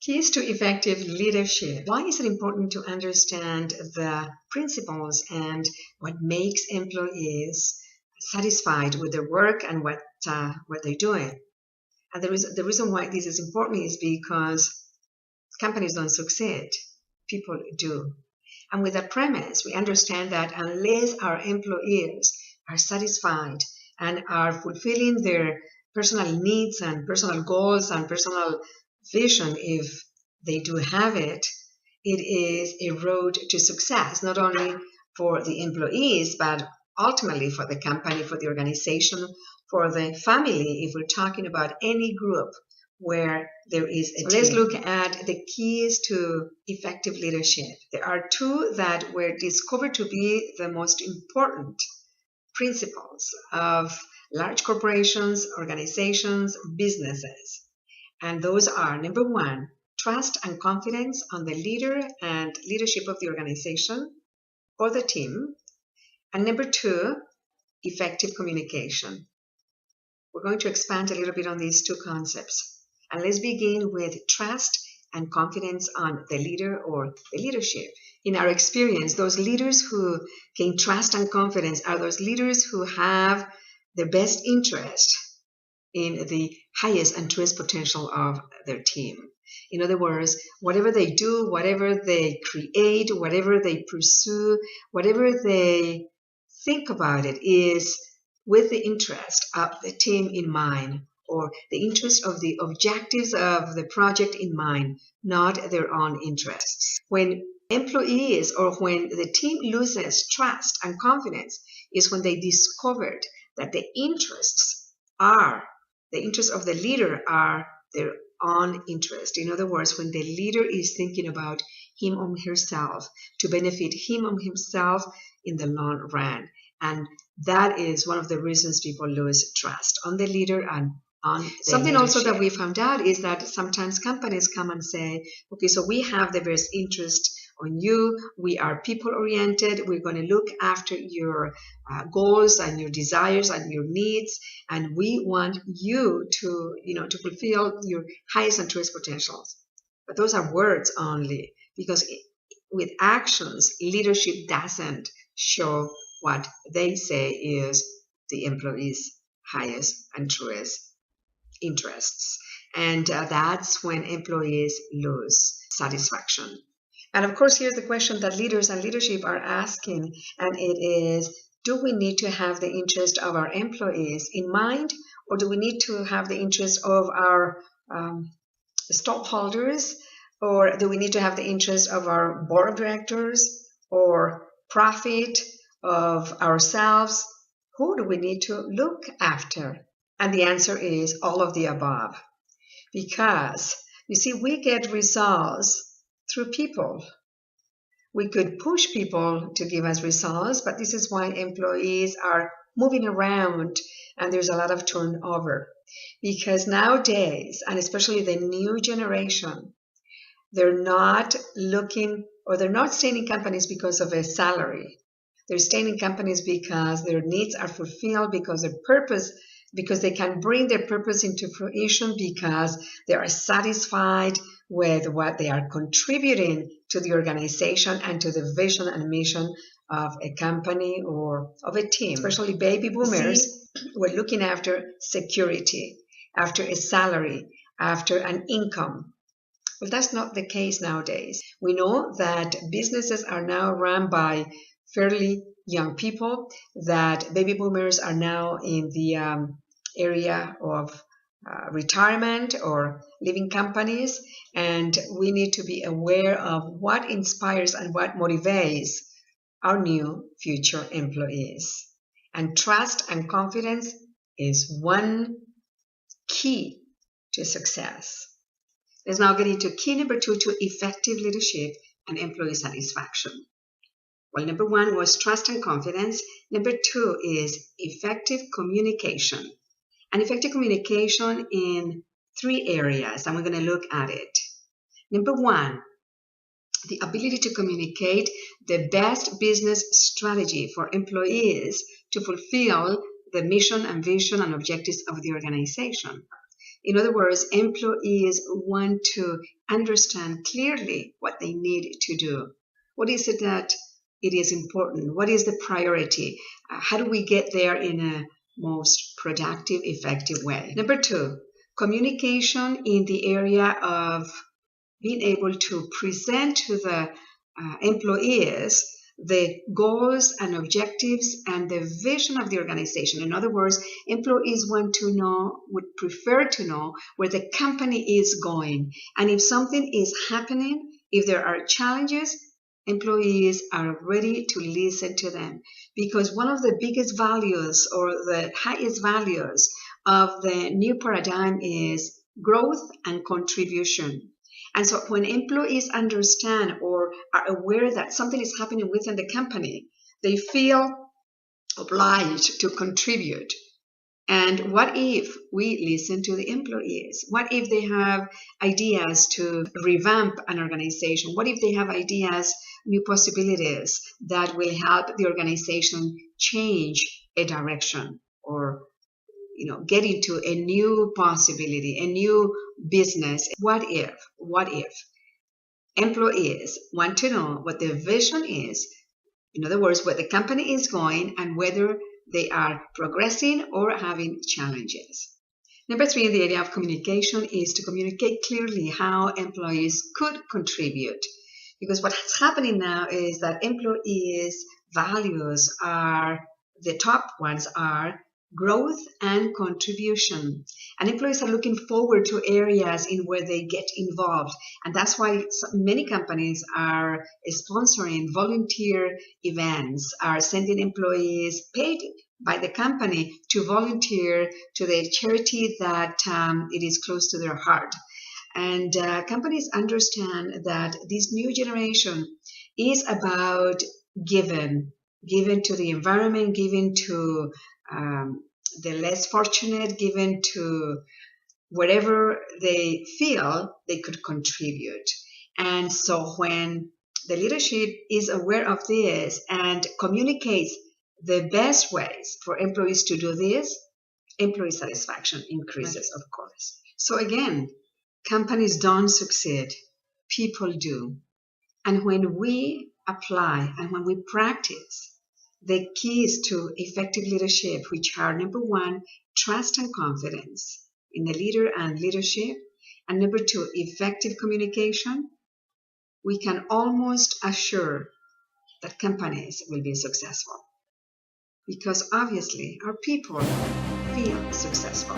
Keys to effective leadership. Why is it important to understand the principles and what makes employees satisfied with their work and what they're doing? And the reason why this is important is because companies don't succeed, people do. And with that premise, we understand that unless our employees are satisfied and are fulfilling their personal needs and personal goals and personal vision, if they do have it, it is a road to success, not only for the employees, but ultimately for the company, for the organization, for the family, if we're talking about any group where there is a team. Let's look at the keys to effective leadership. There are two that were discovered to be the most important principles of large corporations, organizations, businesses. And those are, number one, trust and confidence on the leader and leadership of the organization or the team. And number two, effective communication. We're going to expand a little bit on these two concepts. And let's begin with trust and confidence on the leader or the leadership. In our experience, those leaders who gain trust and confidence are those leaders who have the best interest in the highest and truest potential of their team. In other words, whatever they do, whatever they create, whatever they pursue, whatever they think about it is with the interest of the team in mind, or the interest of the objectives of the project in mind, not their own interests. When employees or when the team loses trust and confidence is when they discovered that the interests of the leader are their own interest. In other words, when the leader is thinking about him or herself to benefit him or himself in the long run. And that is one of the reasons people lose trust on the leader and on the something leadership. Also that we found out is that sometimes companies come and say, okay, so we have the best interest on you. We are people oriented. We're going to look after your goals and your desires and your needs, and we want you to fulfill your highest and truest potentials. But those are words only, because with actions, leadership doesn't show what they say is the employee's highest and truest interests. And that's when employees lose satisfaction. And of course, here's the question that leaders and leadership are asking, and it is, do we need to have the interest of our employees in mind, or do we need to have the interest of our stockholders, or do we need to have the interest of our board of directors or profit of ourselves? Who do we need to look after? And the answer is all of the above. Because, you see, we get results through people. We could push people to give us results, but this is why employees are moving around and there's a lot of turnover. Because nowadays, and especially the new generation, they're not looking, or they're not staying in companies because of a salary. They're staying in companies because their needs are fulfilled, because they can bring their purpose into fruition, because they are satisfied with what they are contributing to the organization and to the vision and mission of a company or of a team. Especially baby boomers, we're looking after security, after a salary, after an income. Well, that's not the case nowadays. We know that businesses are now run by fairly young people, that baby boomers are now in the area of retirement or leaving companies, and we need to be aware of what inspires and what motivates our new future employees. And trust and confidence is one key to success. Let's now get into key number 2 to effective leadership and employee satisfaction. Well, number 1 was trust and confidence. Number 2 is effective communication. And effective communication in 3 areas, and we're going to look at it. Number 1, the ability to communicate the best business strategy for employees to fulfill the mission and vision and objectives of the organization. In other words, employees want to understand clearly what they need to do. What is it that it is important? What is the priority? How do we get there in a most productive, effective way? Number two, communication in the area of being able to present to the employees the goals and objectives and the vision of the organization. In other words, employees want to know, would prefer to know where the company is going. And if something is happening, if there are challenges, employees are ready to listen to them. Because one of the biggest values or the highest values of the new paradigm is growth and contribution. And so when employees understand or are aware that something is happening within the company, they feel obliged to contribute. And what if we listen to the employees? What if they have ideas to revamp an organization? What if they have ideas, new possibilities that will help the organization change a direction or get into a new possibility, a new business? What if employees want to know what their vision is? In other words, where the company is going and whether they are progressing or having challenges. Number three in the area of communication is to communicate clearly how employees could contribute. Because what's happening now is that employees' values are, the top ones are growth and contribution. And employees are looking forward to areas in where they get involved. And that's why many companies are sponsoring volunteer events, are sending employees paid by the company to volunteer to the charity that it is close to their heart. And companies understand that this new generation is about giving to the environment, giving to the less fortunate, given to wherever they feel they could contribute. And so when the leadership is aware of this and communicates the best ways for employees to do this, employee satisfaction increases, of course. So again, companies don't succeed, people do. And when we apply and when we practice the keys to effective leadership, which are number one, trust and confidence in the leader and leadership, and number two, effective communication, we can almost assure that companies will be successful. Because obviously our people feel successful.